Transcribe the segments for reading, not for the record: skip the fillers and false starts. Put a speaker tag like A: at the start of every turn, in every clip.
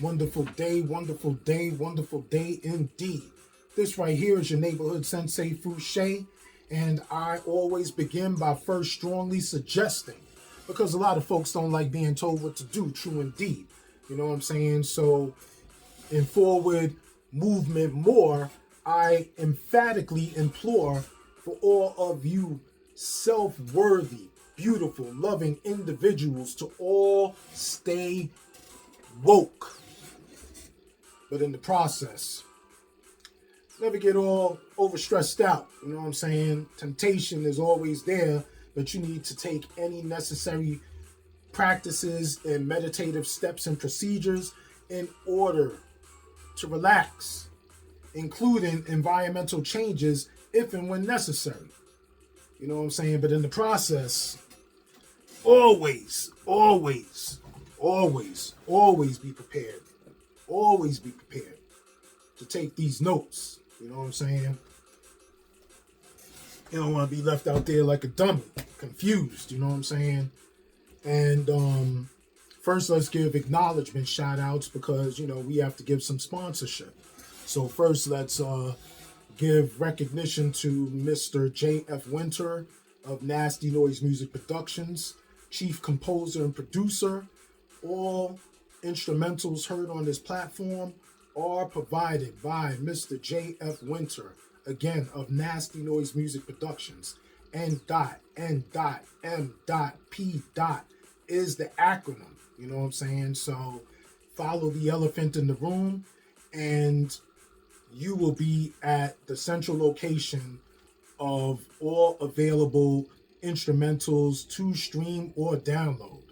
A: Wonderful day, wonderful day, wonderful day indeed. This right here is your neighborhood sensei Fouché, and I always begin by first strongly suggesting, because a lot of folks don't like being told what to do, true indeed. You know what I'm saying? So in forward movement more, I emphatically implore for all of you self-worthy, beautiful, loving individuals to all stay woke. But in the process, never get all overstressed out. You know what I'm saying? Temptation is always there, but you need to take any necessary practices and meditative steps and procedures in order to relax, including environmental changes if and when necessary. You know what I'm saying? But in the process, always be prepared. Always be prepared to take these notes. You know what I'm saying? You don't want to be left out there like a dummy, confused. You know what I'm saying? And first, let's give acknowledgement shout outs because, we have to give some sponsorship. So first, let's give recognition to Mr. J.F. Winter of Nasty Noise Music Productions, chief composer and producer. All instrumentals heard on this platform are provided by Mr. J.F. Winter, again, of Nasty Noise Music Productions. N.M.P. is the acronym. You know what I'm saying? So follow the elephant in the room and you will be at the central location of all available instrumentals to stream or download.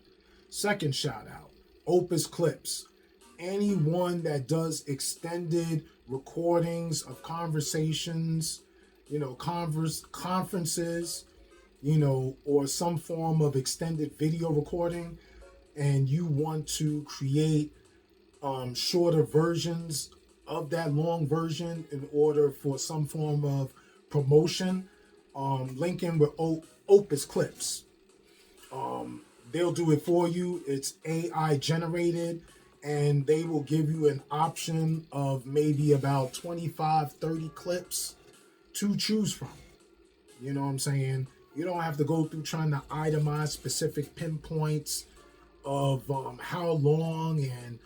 A: Second shout out, Opus Clips. Anyone that does extended recordings of conversations, conferences, or some form of extended video recording, and you want to create shorter versions of that long version in order for some form of promotion, link in with Opus Clips. They'll do it for you. It's AI generated, and they will give you an option of maybe about 25, 30 clips to choose from. You know what I'm saying? You don't have to go through trying to itemize specific pinpoints of how long and,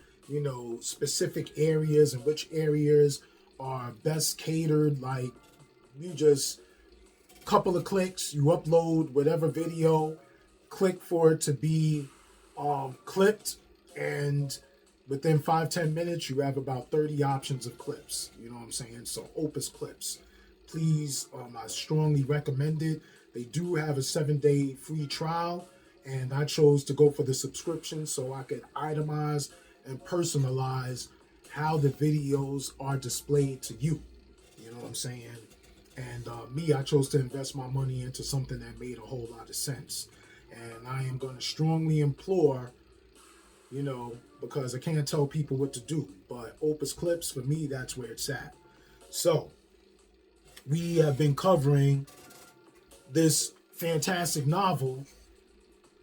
A: specific areas and which areas are best catered. Like, you just couple of clicks, you upload whatever video, click for it to be clipped, and within 5-10 minutes you have about 30 options of clips. You know what I'm saying? So Opus Clips, please, I strongly recommend it. They do have a 7-day free trial, and I chose to go for the subscription so I could itemize and personalize how the videos are displayed to you. You know what I'm saying? And I chose to invest my money into something that made a whole lot of sense. And I am going to strongly implore, because I can't tell people what to do, but Opus Clips, for me, that's where it's at. So, we have been covering this fantastic novel,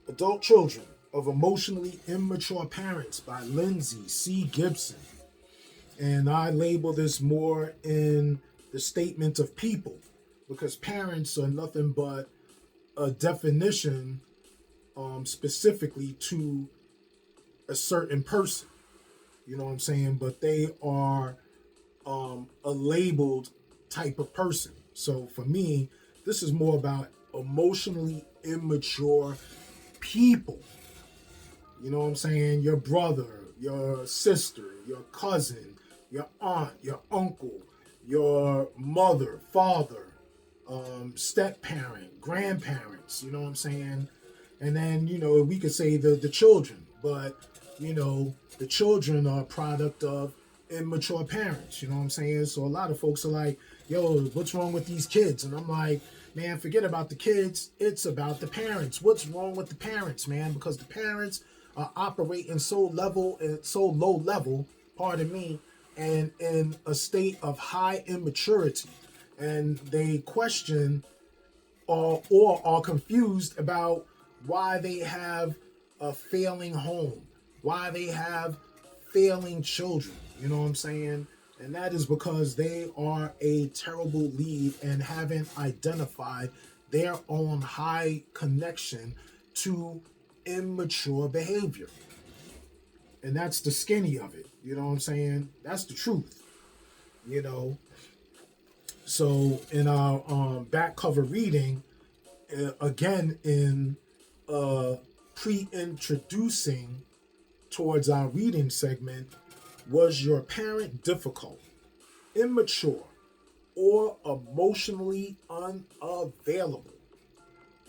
A: Adult Children of Emotionally Immature Parents by Lindsay C. Gibson. And I label this more in the statement of people, because parents are nothing but a definition specifically to a certain person. You know what I'm saying? But they are a labeled type of person. So for me, this is more about emotionally immature people. You know what I'm saying? Your brother, your sister, your cousin, your aunt, your uncle, your mother, father, step-parent, grandparents, you know what I'm saying? And then, we could say the children, but, the children are a product of immature parents, you know what I'm saying? So a lot of folks are like, yo, what's wrong with these kids? And I'm like, man, forget about the kids. It's about the parents. What's wrong with the parents, man? Because the parents are operating so low level, pardon me, and in a state of high immaturity. And they question or are confused about why they have a failing home, why they have failing children. You know what I'm saying? And that is because they are a terrible lead and haven't identified their own high connection to immature behavior. And that's the skinny of it. You know what I'm saying? That's the truth. You know. So in our back cover reading, again in pre-introducing towards our reading segment, was your parent difficult, immature, or emotionally unavailable?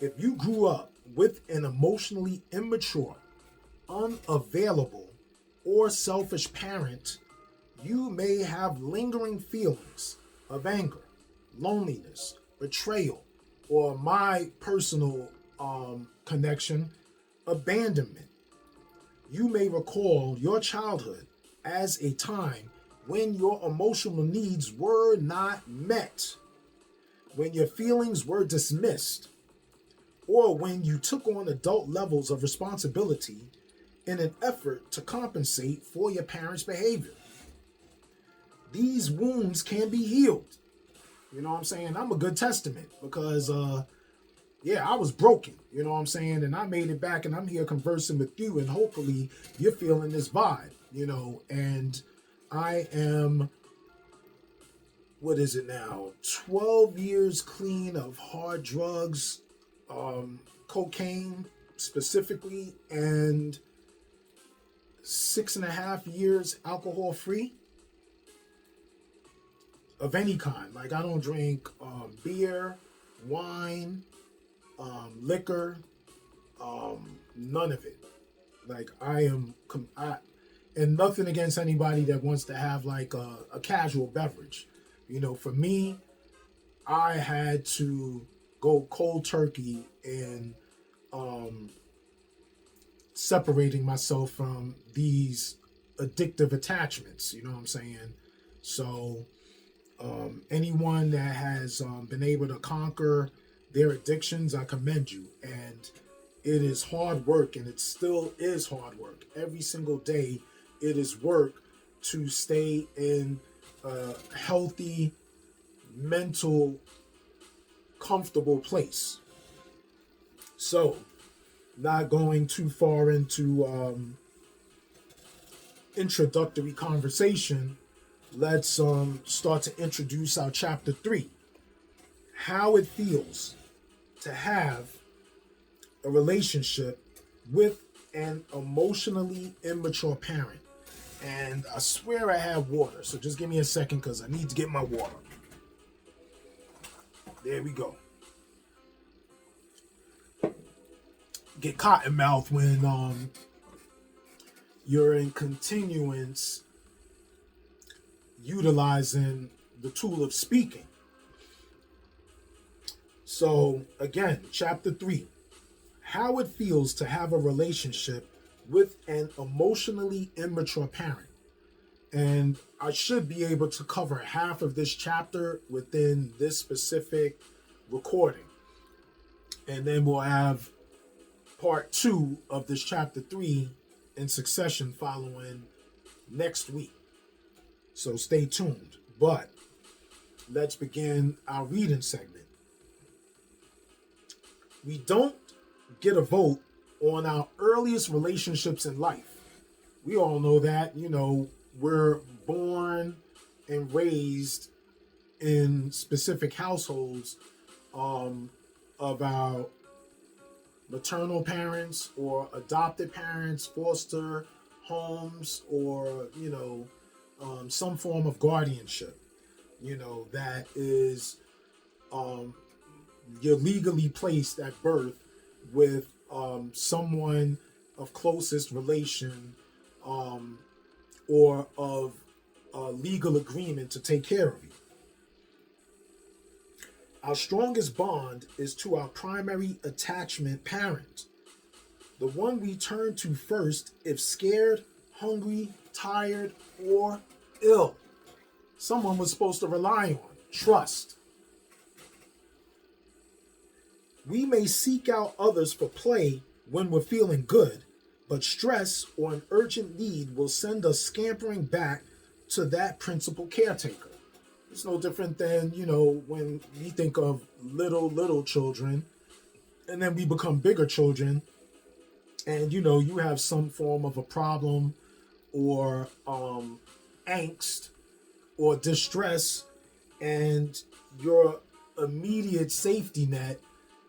A: If you grew up with an emotionally immature, unavailable, or selfish parent, you may have lingering feelings of anger, loneliness, betrayal, or my personal connection, abandonment. You may recall your childhood as a time when your emotional needs were not met, when your feelings were dismissed, or when you took on adult levels of responsibility in an effort to compensate for your parents' behavior. These wounds can be healed. You know what I'm saying? I'm a good testament because, yeah, I was broken. You know what I'm saying? And I made it back and I'm here conversing with you. And hopefully you're feeling this vibe, you know. And I am, what is it now? 12 years clean of hard drugs, cocaine specifically, and 6.5 years alcohol free of any kind. Like, I don't drink beer, wine, liquor, none of it. Like, and nothing against anybody that wants to have like a casual beverage. You know, for me, I had to go cold turkey in separating myself from these addictive attachments. You know what I'm saying? So anyone that has been able to conquer their addictions, I commend you. And it is hard work, and it still is hard work. Every single day, it is work to stay in a healthy, mental, comfortable place. So, not going too far into introductory conversation, let's start to introduce our chapter 3. How it feels to have a relationship with an emotionally immature parent. And I swear I have water, so just give me a second because I need to get my water. There we go. Get cotton mouth when you're in continuance utilizing the tool of speaking. So again, chapter 3, how it feels to have a relationship with an emotionally immature parent. And I should be able to cover half of this chapter within this specific recording. And then we'll have part 2 of this chapter 3 in succession following next week. So stay tuned. But let's begin our reading segment. We don't get a vote on our earliest relationships in life. We all know that. You know, we're born and raised in specific households of our maternal parents or adopted parents, foster homes, or, you know, some form of guardianship, you know, that is you're legally placed at birth with someone of closest relation or of legal agreement to take care of you. Our strongest bond is to our primary attachment parent, the one we turn to first if scared, hungry, tired, or ill. Someone we're supposed to rely on, trust. We may seek out others for play when we're feeling good, But stress or an urgent need will send us scampering back to that principal caretaker. It's no different than, when we think of little children and then we become bigger children and, you have some form of a problem or angst or distress, and your immediate safety net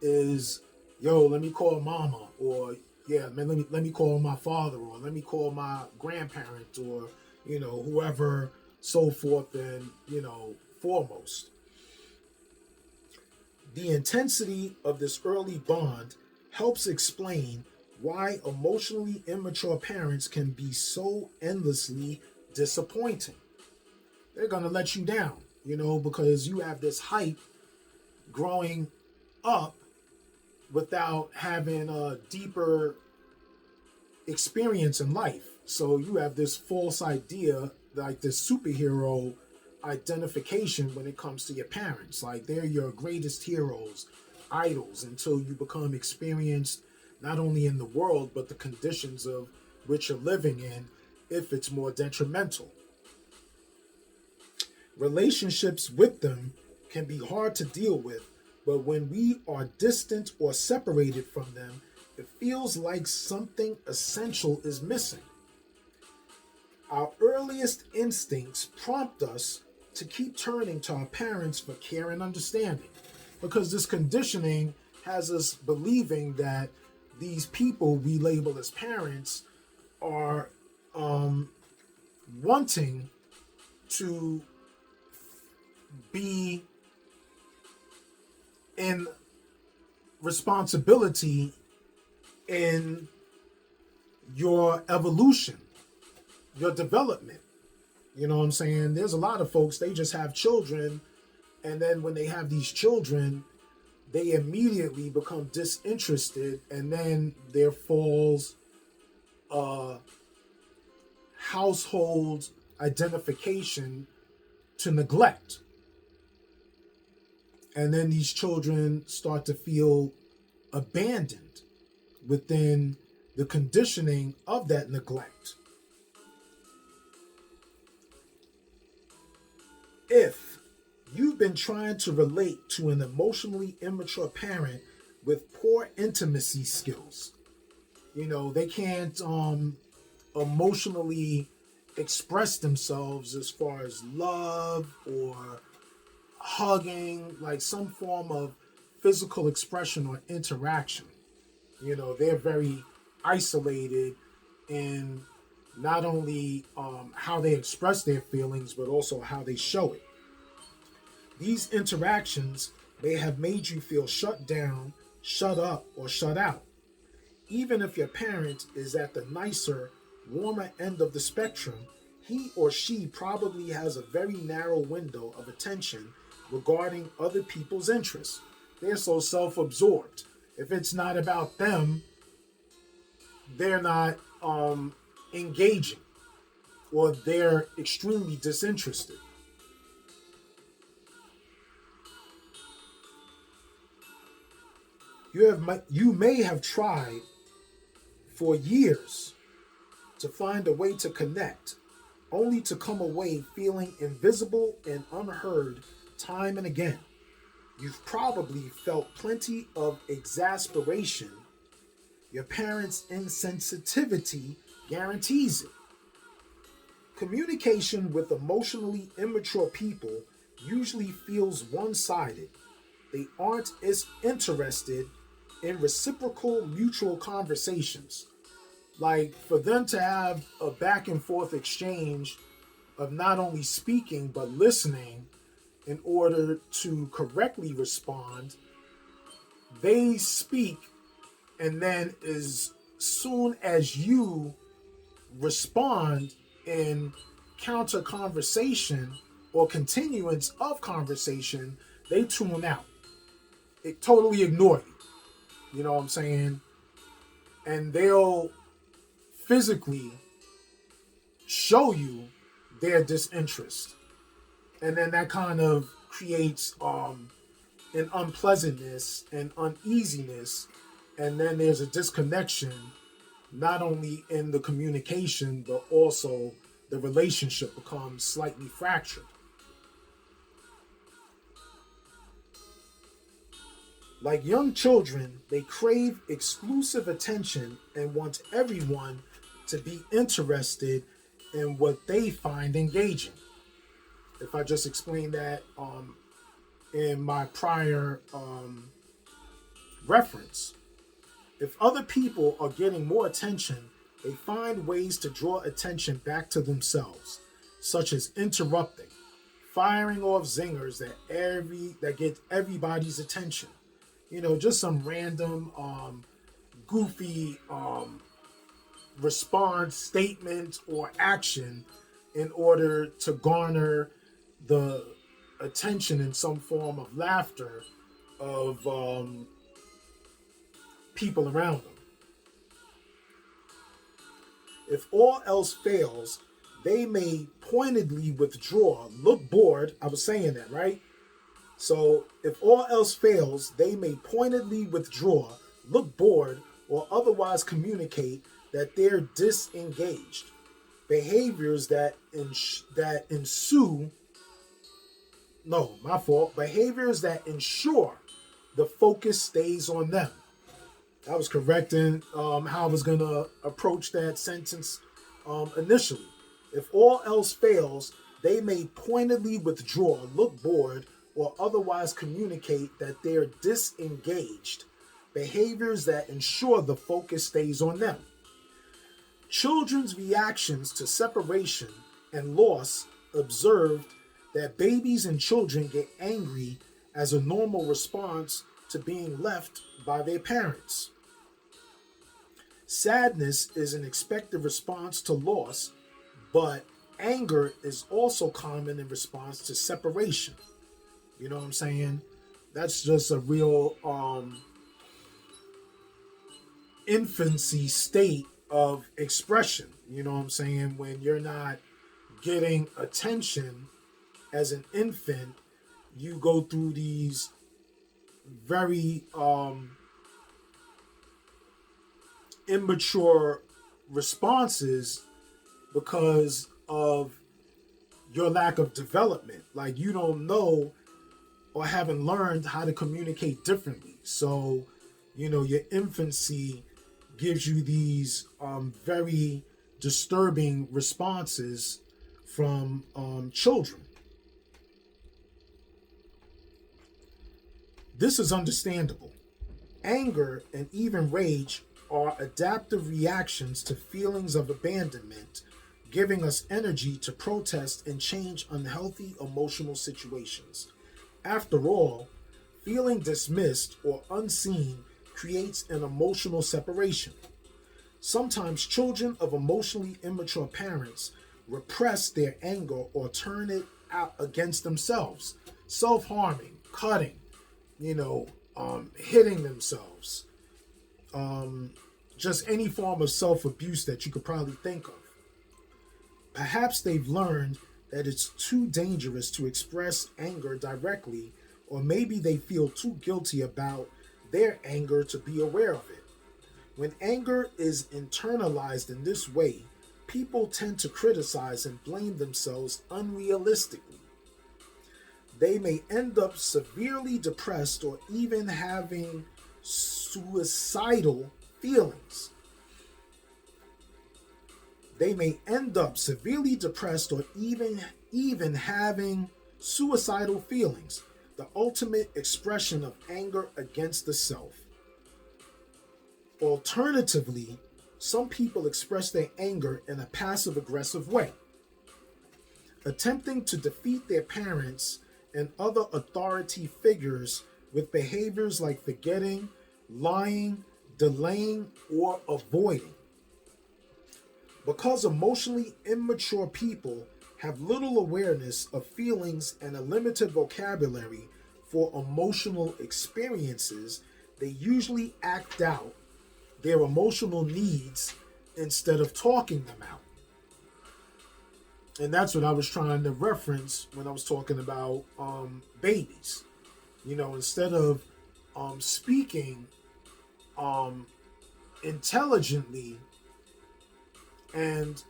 A: is, yo, let me call mama, or yeah, man, let me call my father, or let me call my grandparent, or whoever, so forth and foremost. The intensity of this early bond helps explain why emotionally immature parents can be so endlessly disappointing. They're going to let you down, because you have this hype growing up without having a deeper experience in life. So you have this false idea, like this superhero identification when it comes to your parents. Like they're your greatest heroes, idols, until you become experienced not only in the world, but the conditions of which you're living in, if it's more detrimental. Relationships with them can be hard to deal with, but when we are distant or separated from them, it feels like something essential is missing. Our earliest instincts prompt us to keep turning to our parents for care and understanding, because this conditioning has us believing that these people we label as parents are wanting to be in responsibility in your evolution, your development. You know what I'm saying? There's a lot of folks, they just have children, and then when they have these children, they immediately become disinterested, and then there falls household identification to neglect. And then these children start to feel abandoned within the conditioning of that neglect. If you've been trying to relate to an emotionally immature parent with poor intimacy skills, they can't emotionally express themselves as far as love or hugging, like some form of physical expression or interaction. They're very isolated in not only how they express their feelings, but also how they show it. These interactions may have made you feel shut down, shut up, or shut out. Even if your parent is at the nicer, warmer end of the spectrum, he or she probably has a very narrow window of attention regarding other people's interests. They're so self absorbed. If it's not about them, they're not engaging, or they're extremely disinterested. You may have tried for years to find a way to connect, only to come away feeling invisible and unheard time and again. You've probably felt plenty of exasperation. Your parents' insensitivity guarantees it. Communication with emotionally immature people usually feels one sided. They aren't as interested in reciprocal mutual conversations. Like for them to have a back and forth exchange of not only speaking but listening in order to correctly respond, they speak, and then as soon as you respond in counter conversation or continuance of conversation, they tune out. It totally ignore you. You know what I'm saying? And they'll physically show you their disinterest. And then that kind of creates an unpleasantness and uneasiness. And then there's a disconnection not only in the communication, but also the relationship becomes slightly fractured. Like young children, they crave exclusive attention and want everyone to be interested in what they find engaging. If I just explained that in my prior reference, if other people are getting more attention, they find ways to draw attention back to themselves, such as interrupting, firing off zingers that get everybody's attention. Just some random goofy response, statement, or action in order to garner the attention in some form of laughter of people around them. If all else fails, they may pointedly withdraw, look bored. I was saying that, right? So, if all else fails, they may pointedly withdraw, look bored, or otherwise communicate that they're disengaged. Behaviors that ensue, no, my fault. Behaviors that ensure the focus stays on them. I was correcting how I was going to approach that sentence initially. If all else fails, they may pointedly withdraw, look bored, or otherwise communicate that they're disengaged. Behaviors that ensure the focus stays on them. Children's reactions to separation and loss observed that babies and children get angry as a normal response to being left by their parents. Sadness is an expected response to loss, but anger is also common in response to separation. You know what I'm saying? That's just a real infancy state of expression. You know what I'm saying? When you're not getting attention as an infant, you go through these very immature responses because of your lack of development. Like you don't know or haven't learned how to communicate differently. So, your infancy gives you these very disturbing responses from children. This is understandable. Anger and even rage are adaptive reactions to feelings of abandonment, giving us energy to protest and change unhealthy emotional situations. After all, feeling dismissed or unseen creates an emotional separation. Sometimes children of emotionally immature parents repress their anger or turn it out against themselves, self harming, cutting, hitting themselves, just any form of self abuse that you could probably think of. Perhaps they've learned that it's too dangerous to express anger directly, or maybe they feel too guilty about their anger to be aware of it. When anger is internalized in this way, people tend to criticize and blame themselves unrealistically. They may end up severely depressed or even having suicidal feelings. They may end up severely depressed or even having suicidal feelings, the ultimate expression of anger against the self. Alternatively, some people express their anger in a passive aggressive way, attempting to defeat their parents and other authority figures with behaviors like forgetting, lying, delaying, or avoiding. Because emotionally immature people have little awareness of feelings and a limited vocabulary for emotional experiences, they usually act out their emotional needs instead of talking them out. And that's what I was trying to reference when I was talking about babies. Instead of speaking intelligently And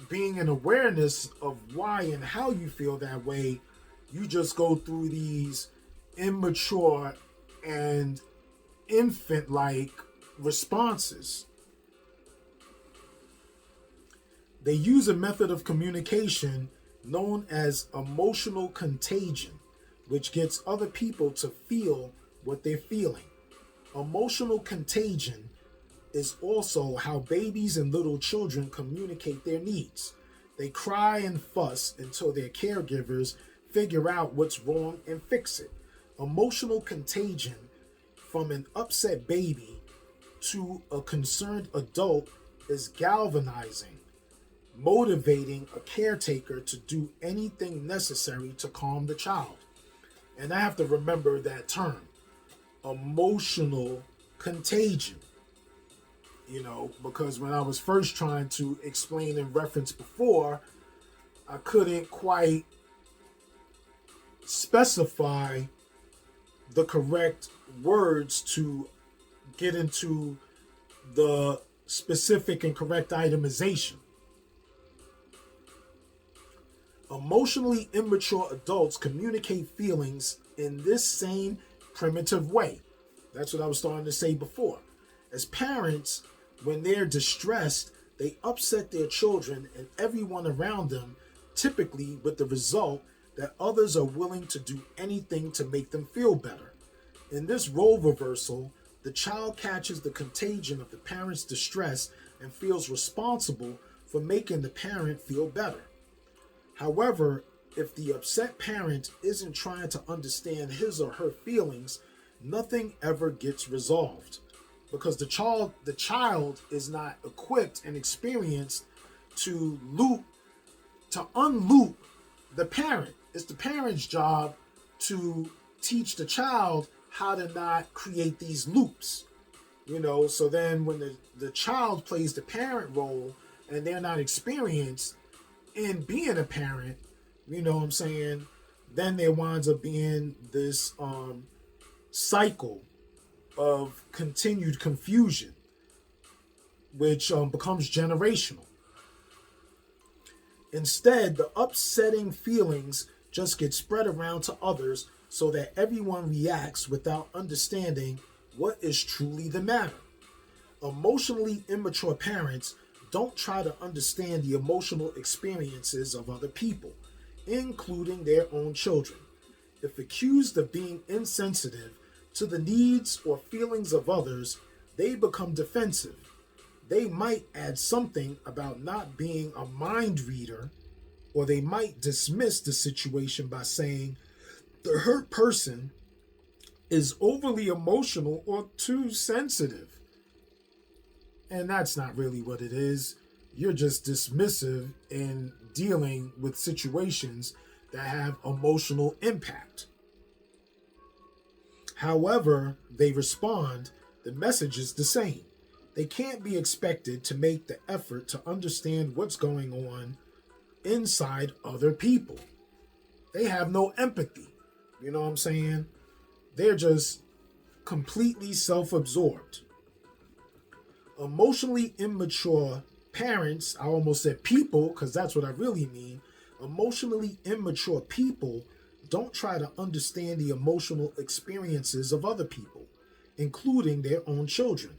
A: being an awareness of why and how you feel that way, you just go through these immature and infant like responses. They use a method of communication known as emotional contagion, which gets other people to feel what they're feeling. Emotional contagion is also how babies and little children communicate their needs. They cry and fuss until their caregivers figure out what's wrong and fix it. Emotional contagion from an upset baby to a concerned adult is galvanizing, motivating a caretaker to do anything necessary to calm the child. And I have to remember that term, emotional contagion. Because when I was first trying to explain in reference before, I couldn't quite specify the correct words to get into the specific and correct itemization. Emotionally immature adults communicate feelings in this same primitive way. That's what I was starting to say before. As parents, when they're distressed, they upset their children and everyone around them, typically with the result that others are willing to do anything to make them feel better. In this role reversal, the child catches the contagion of the parent's distress and feels responsible for making the parent feel better. However, if the upset parent isn't trying to understand his or her feelings, nothing ever gets resolved because the child is not equipped and experienced to unloop the parent. It's the parent's job to teach the child how to not create these loops. So then when the child plays the parent role and they're not experienced in being a parent, what I'm saying, then there winds up being this cycle of continued confusion, which becomes generational. Instead, the upsetting feelings just get spread around to others so that everyone reacts without understanding what is truly the matter. Emotionally immature parents don't try to understand the emotional experiences of other people, including their own children. If accused of being insensitive to the needs or feelings of others, they become defensive. They might add something about not being a mind reader, or they might dismiss the situation by saying the hurt person is overly emotional or too sensitive. And that's not really what it is. You're just dismissive in dealing with situations that have emotional impact. However they respond, the message is the same. They can't be expected to make the effort to understand what's going on inside other people. They have no empathy. You know what I'm saying? They're just completely self-absorbed. Emotionally immature parents, I almost said people because that's what I really mean. Emotionally immature people don't try to understand the emotional experiences of other people, including their own children.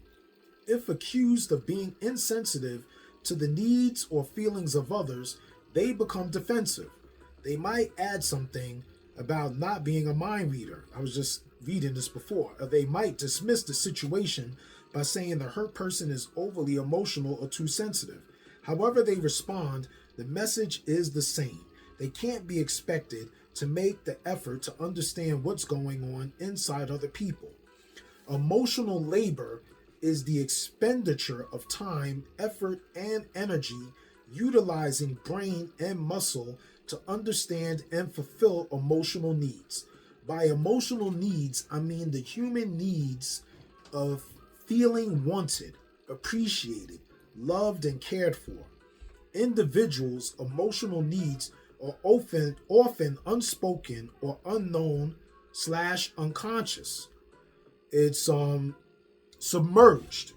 A: If accused of being insensitive to the needs or feelings of others, they become defensive. They might add something about not being a mind reader. I was just reading this before. Or they might dismiss the situation by saying the hurt person is overly emotional or too sensitive. However they respond, the message is the same. They can't be expected to make the effort to understand what's going on inside other people. Emotional labor is the expenditure of time, effort, and energy utilizing brain and muscle to understand and fulfill emotional needs. By emotional needs, I mean the human needs of feeling wanted, appreciated, loved, and cared for. Individuals' emotional needs are often unspoken or unknown / unconscious. It's submerged.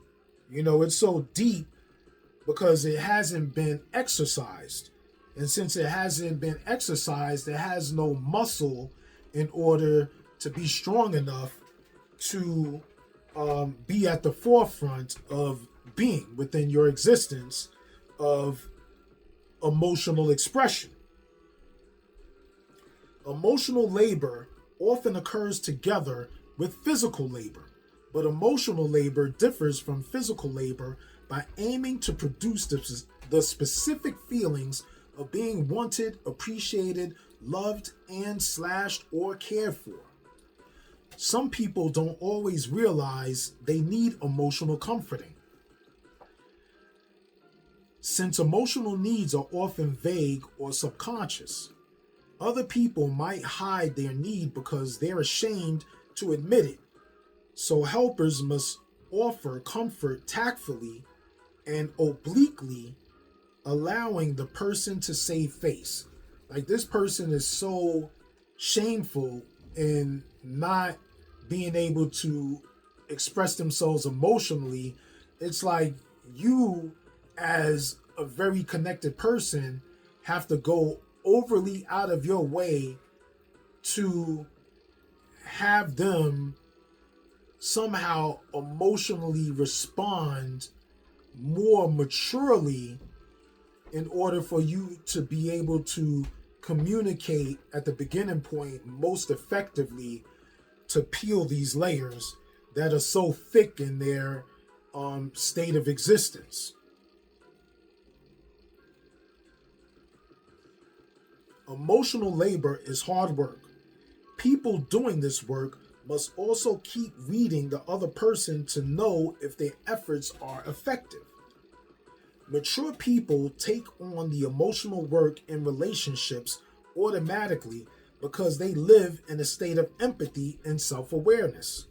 A: It's so deep because it hasn't been exercised. And since it hasn't been exercised, it has no muscle in order to be strong enough to be at the forefront of being within your existence of emotional expression. Emotional labor often occurs together with physical labor, but emotional labor differs from physical labor by aiming to produce the specific feelings of being wanted, appreciated, loved, and slashed or cared for. Some people don't always realize they need emotional comforting, since emotional needs are often vague or subconscious. Other people might hide their need because they're ashamed to admit it, so helpers must offer comfort tactfully and obliquely, allowing the person to save face. Like, this person is so shameful in not being able to express themselves emotionally. It's like you, as a very connected person, have to go overly out of your way to have them somehow emotionally respond more maturely in order for you to be able to communicate at the beginning point most effectively, to peel these layers that are so thick in their state of existence. Emotional labor is hard work. People doing this work must also keep reading the other person to know if their efforts are effective. Mature people take on the emotional work in relationships automatically because they live in a state of empathy and self awareness.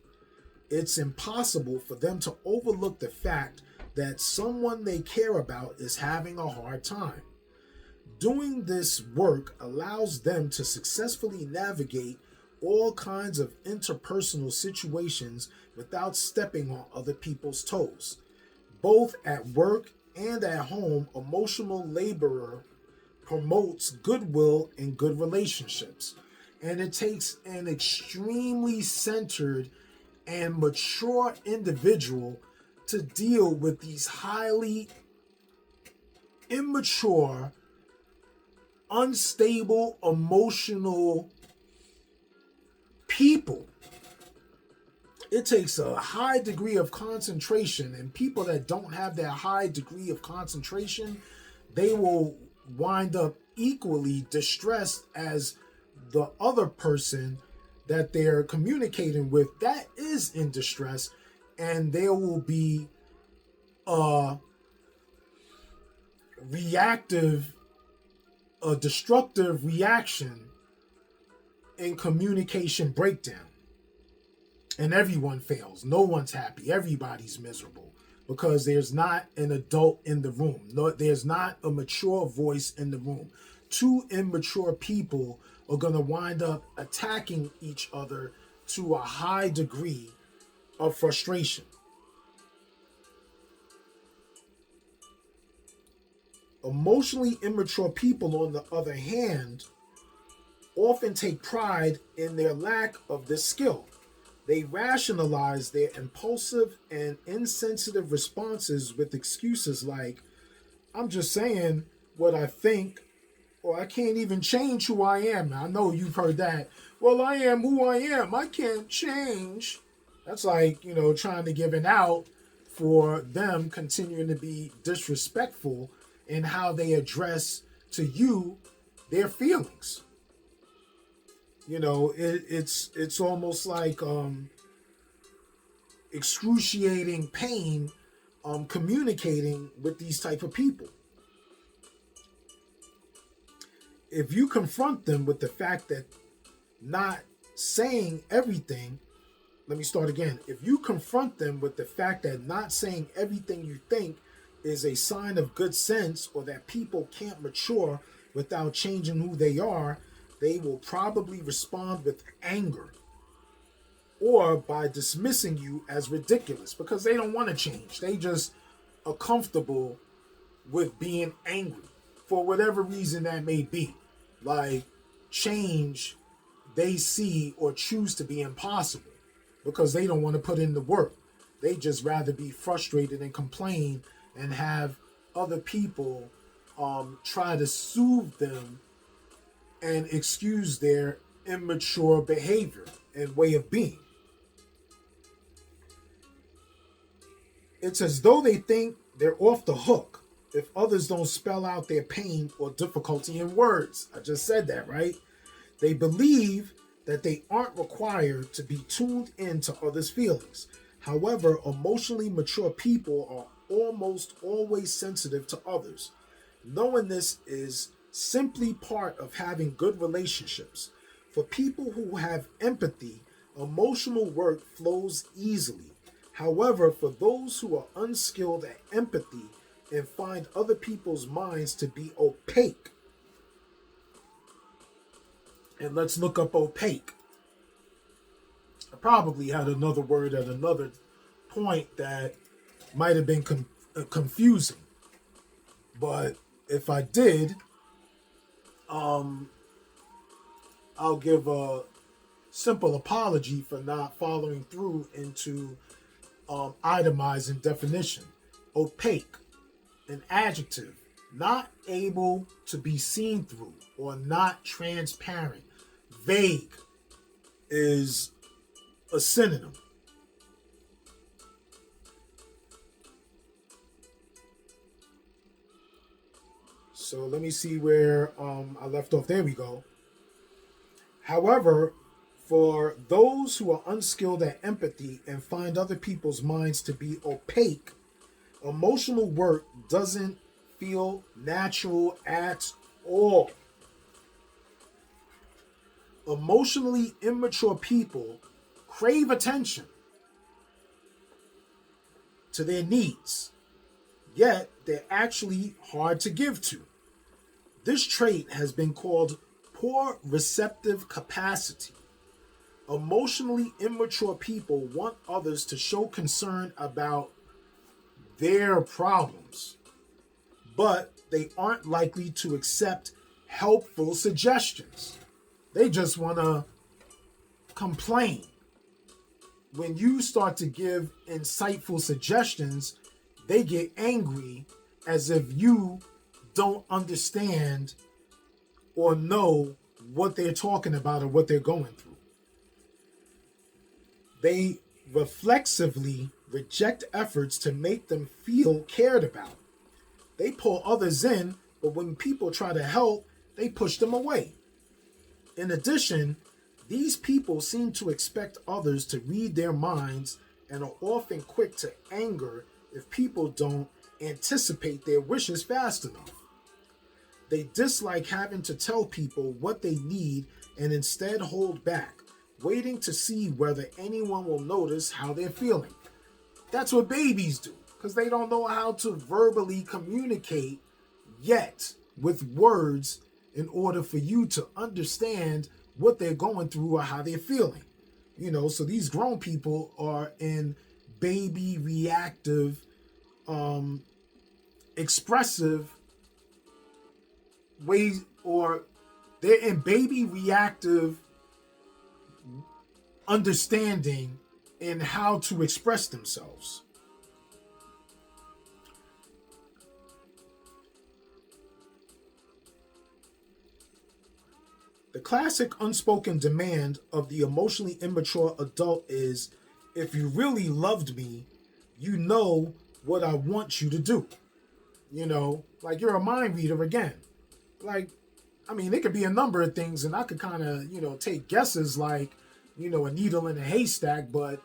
A: It's impossible for them to overlook the fact that someone they care about is having a hard time. Doing this work allows them to successfully navigate all kinds of interpersonal situations without stepping on other people's toes. Both at work and at home, emotional laborer promotes goodwill and good relationships. And it takes an extremely centered and mature individual to deal with these highly immature, unstable, emotional people. It takes a high degree of concentration, and people that don't have that high degree of concentration, they will wind up equally distressed as the other person that they're communicating with that is in distress, and there will be a reactive, a destructive reaction in communication breakdown. And everyone fails. No one's happy. Everybody's miserable because there's not an adult in the room. No, there's not a mature voice in the room. Two immature people are going to wind up attacking each other to a high degree of frustration. Emotionally immature people, on the other hand, often take pride in their lack of this skill. They rationalize their impulsive and insensitive responses with excuses like, I'm just saying what I think, or I can't even change who I am. I know you've heard that. Well, I am who I am. I can't change. That's like, trying to give an out for them continuing to be disrespectful in how they address to you their feelings. It's almost like excruciating pain communicating with these type of people. If you confront them with the fact that not saying everything, let me start again. If you confront them with the fact that not saying everything you think is a sign of good sense, or that people can't mature without changing who they are, they will probably respond with anger or by dismissing you as ridiculous because they don't want to change. They just are comfortable with being angry for whatever reason that may be. Like change they see or choose to be impossible because they don't want to put in the work. They just rather be frustrated and complain and have other people try to soothe them and excuse their immature behavior and way of being. It's as though they think they're off the hook if others don't spell out their pain or difficulty in words. I just said that, right? They believe that they aren't required to be tuned into others' feelings. However, emotionally mature people are almost always sensitive to others. Knowing this is simply part of having good relationships. For people who have empathy, emotional work flows easily. However, for those who are unskilled at empathy and find other people's minds to be opaque, and let's look up opaque. I probably had another word at another point that might have been confusing, but if I did, I'll give a simple apology for not following through into itemizing definition. Opaque, an adjective, not able to be seen through or not transparent. Vague is a synonym. So let me see where I left off. There we go. However, for those who are unskilled at empathy and find other people's minds to be opaque, emotional work doesn't feel natural at all. Emotionally immature people crave attention to their needs, yet they're actually hard to give to. This trait has been called poor receptive capacity. Emotionally immature people want others to show concern about their problems, but they aren't likely to accept helpful suggestions. They just want to complain. When you start to give insightful suggestions, they get angry as if you don't understand or know what they're talking about or what they're going through. They reflexively reject efforts to make them feel cared about. They pull others in, but when people try to help, they push them away. In addition, these people seem to expect others to read their minds and are often quick to anger if people don't anticipate their wishes fast enough. They dislike having to tell people what they need and instead hold back, waiting to see whether anyone will notice how they're feeling. That's what babies do, because they don't know how to verbally communicate yet with words in order for you to understand what they're going through or how they're feeling. So these grown people are in baby reactive, expressive ways, or they're in baby reactive understanding in how to express themselves. The classic unspoken demand of the emotionally immature adult is, if you really loved me, you know what I want you to do. Like you're a mind reader again. Like, it could be a number of things, and I could kind of, take guesses like, a needle in a haystack, but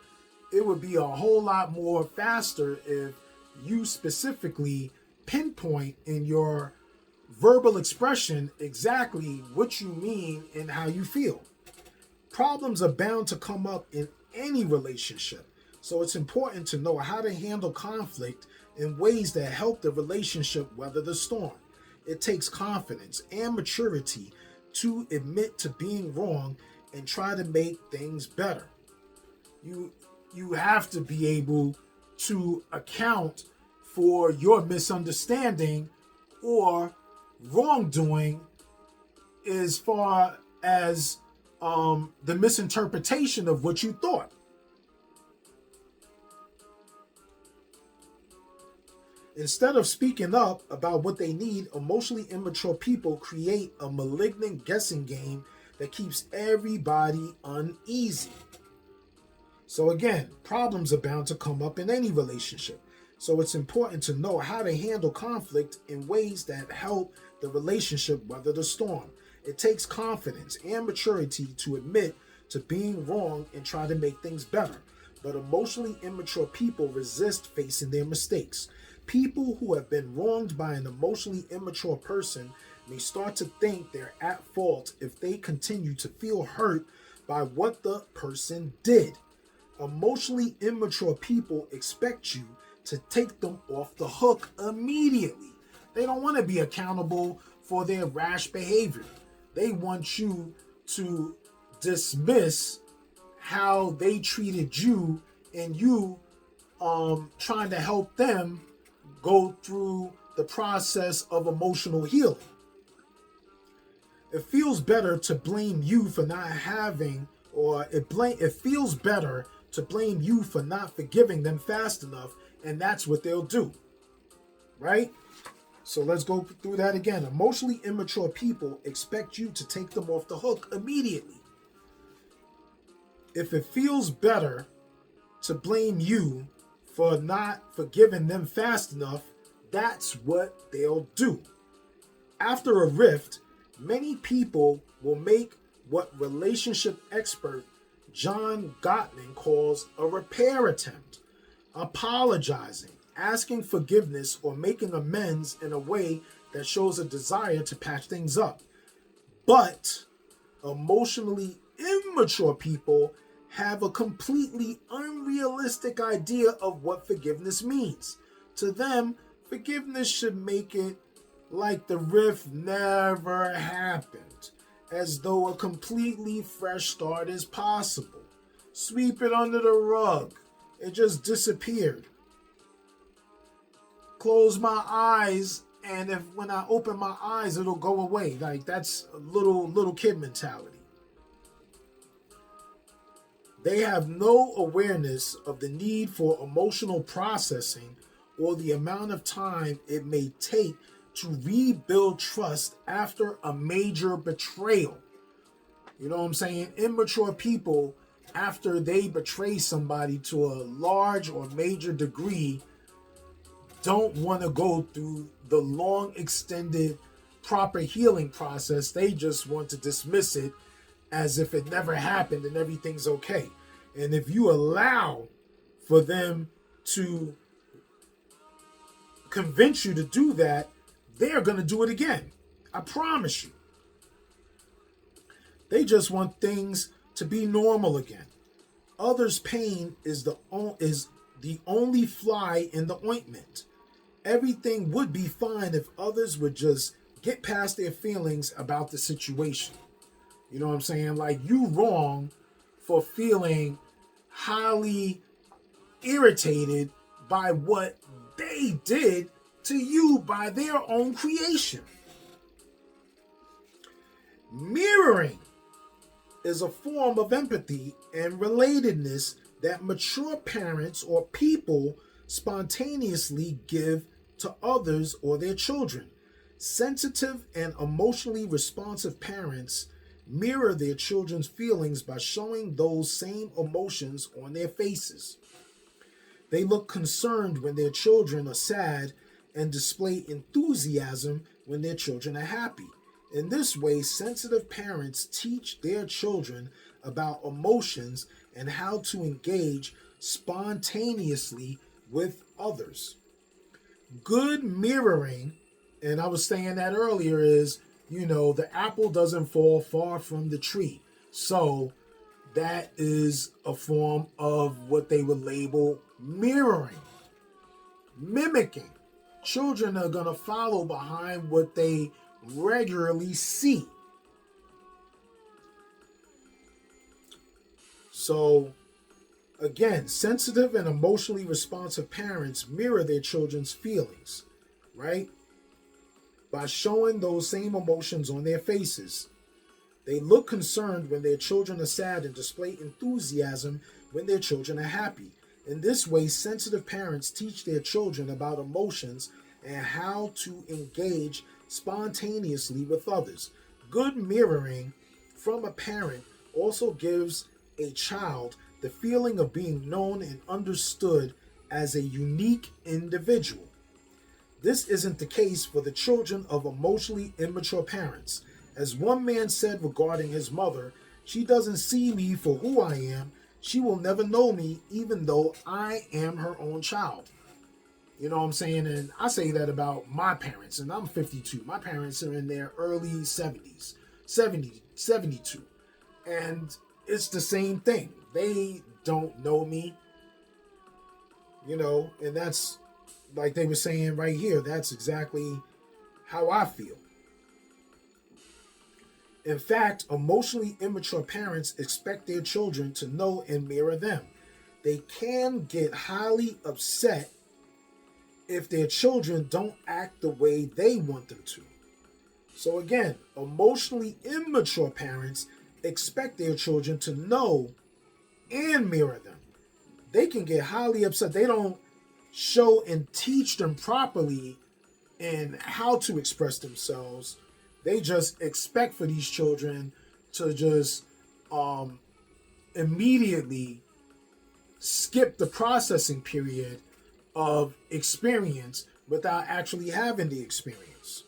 A: it would be a whole lot more faster if you specifically pinpoint in your verbal expression exactly what you mean and how you feel. Problems are bound to come up in any relationship, so it's important to know how to handle conflict in ways that help the relationship weather the storm. It takes confidence and maturity to admit to being wrong and try to make things better. You have to be able to account for your misunderstanding or wrongdoing as far as the misinterpretation of what you thought. Instead of speaking up about what they need, emotionally immature people create a malignant guessing game that keeps everybody uneasy. So again, problems are bound to come up in any relationship. So it's important to know how to handle conflict in ways that help the relationship weather the storm. It takes confidence and maturity to admit to being wrong and try to make things better. But emotionally immature people resist facing their mistakes. People who have been wronged by an emotionally immature person may start to think they're at fault if they continue to feel hurt by what the person did. Emotionally immature people expect you to take them off the hook immediately. They don't want to be accountable for their rash behavior. They want you to dismiss how they treated you and you trying to help them go through the process of emotional healing. It feels better to blame you for not having, or it feels better to blame you for not forgiving them fast enough, and that's what they'll do. Right? So let's go through that again. Emotionally immature people expect you to take them off the hook immediately. If it feels better to blame you for not forgiving them fast enough, that's what they'll do. After a rift, many people will make what relationship expert John Gottman calls a repair attempt, apologizing, asking forgiveness, or making amends in a way that shows a desire to patch things up. But emotionally immature people have a completely unrealistic idea of what forgiveness means. To them, forgiveness should make it like the rift never happened, as though a completely fresh start is possible. Sweep it under the rug. It just disappeared. Close my eyes, and if when I open my eyes, it'll go away. Like, that's a little kid mentality. They have no awareness of the need for emotional processing or the amount of time it may take to rebuild trust after a major betrayal. You know what I'm saying? Immature people, after they betray somebody to a large or major degree, don't want to go through the long, extended, proper healing process. They just want to dismiss it as if it never happened and everything's okay. And if you allow for them to convince you to do that, they're going to do it again. I promise you. They just want things to be normal again. Others' pain is the only fly in the ointment. Everything would be fine if others would just get past their feelings about the situation. You know what I'm saying? Like, you wrong for feeling highly irritated by what they did to you by their own creation. Mirroring is a form of empathy and relatedness that mature parents or people spontaneously give to others or their children. Sensitive and emotionally responsive parents mirror their children's feelings by showing those same emotions on their faces. They look concerned when their children are sad and display enthusiasm when their children are happy. In this way, sensitive parents teach their children about emotions and how to engage spontaneously with others. Good mirroring, and I was saying that earlier, is, the apple doesn't fall far from the tree. So that is a form of what they would label mirroring, mimicking. Children are going to follow behind what they regularly see. So Again, sensitive and emotionally responsive parents mirror their children's feelings, right? By showing those same emotions on their faces. They look concerned when their children are sad and display enthusiasm when their children are happy. In this way, sensitive parents teach their children about emotions and how to engage spontaneously with others. Good mirroring from a parent also gives a child the feeling of being known and understood as a unique individual. This isn't the case for the children of emotionally immature parents. As one man said regarding his mother, she doesn't see me for who I am. She will never know me, even though I am her own child. You know what I'm saying? And I say that about my parents, and I'm 52. My parents are in their early 70s, 70, 72. And it's the same thing. They don't know me, and that's like they were saying right here. That's exactly how I feel. In fact, emotionally immature parents expect their children to know and mirror them. They can get highly upset if their children don't act the way they want them to. So, again, emotionally immature parents expect their children to know and mirror them. They can get highly upset. They don't show and teach them properly in how to express themselves. They just expect for these children to just um, immediately skip the processing period of experience without actually having the experience.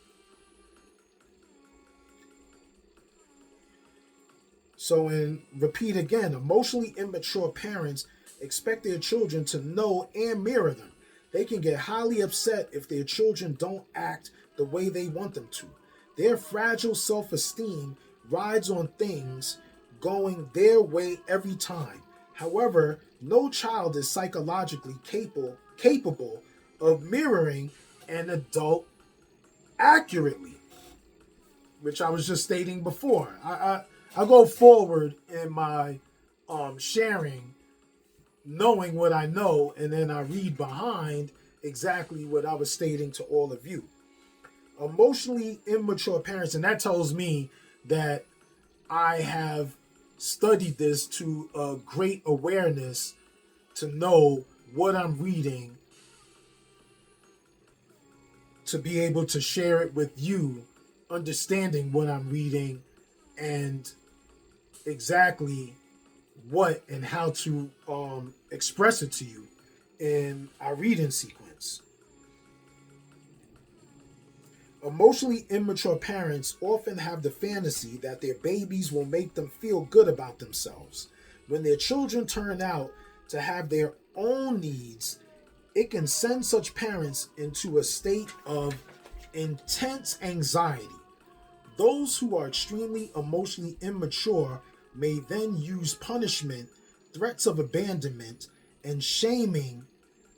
A: So, and repeat again, emotionally immature parents expect their children to know and mirror them. They can get highly upset if their children don't act the way they want them to. Their fragile self esteem rides on things going their way every time. However, no child is psychologically capable of mirroring an adult accurately, which I was just stating before. I go forward in my sharing, knowing what I know, and then I read behind exactly what I was stating to all of you. Emotionally immature parents, and that tells me that I have studied this to a great awareness to know what I'm reading, to be able to share it with you, understanding what I'm reading and exactly what and how to express it to you in our reading sequence. Emotionally immature parents often have the fantasy that their babies will make them feel good about themselves. When their children turn out to have their own needs, it can send such parents into a state of intense anxiety. Those who are extremely emotionally immature may then use punishment, threats of abandonment, and shaming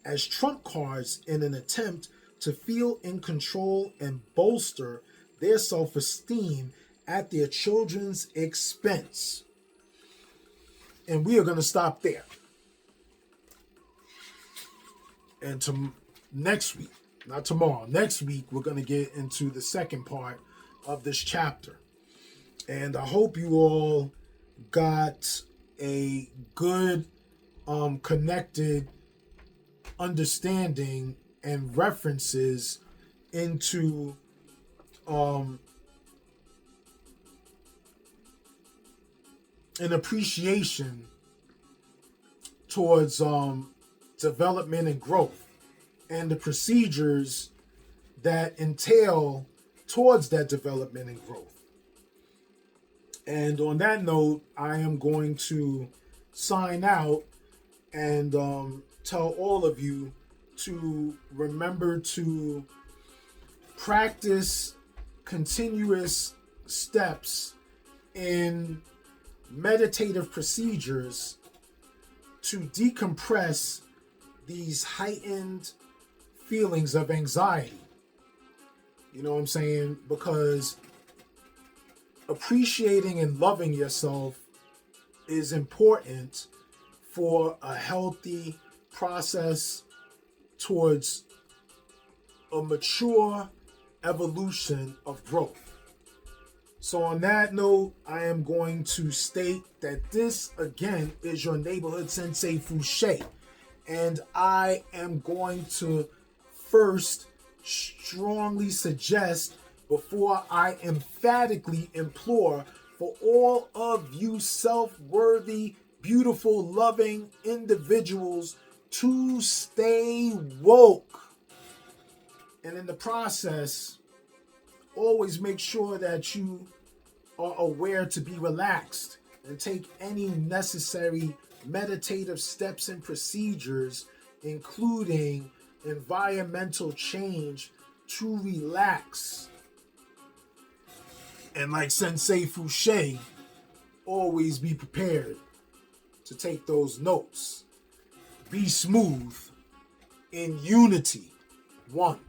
A: as trump cards in an attempt to feel in control and bolster their self esteem at their children's expense. And we are going to stop there. And next week, not tomorrow, next week, we're going to get into the second part of this chapter. And I hope you all got a good, connected understanding and references into an appreciation towards development and growth and the procedures that entail towards that development and growth. And on that note, I am going to sign out and tell all of you to remember to practice continuous steps in meditative procedures to decompress these heightened feelings of anxiety. You know what I'm saying? Because appreciating and loving yourself is important for a healthy process towards a mature evolution of growth. So on that note, I am going to state that this again is your neighborhood sensei Fouché, and I am going to first strongly suggest, before I emphatically implore, for all of you self-worthy, beautiful, loving individuals to stay woke. And in the process, always make sure that you are aware to be relaxed and take any necessary meditative steps and procedures, including environmental change, to relax. And like Sensei Fouché, always be prepared to take those notes. Be smooth in unity. One.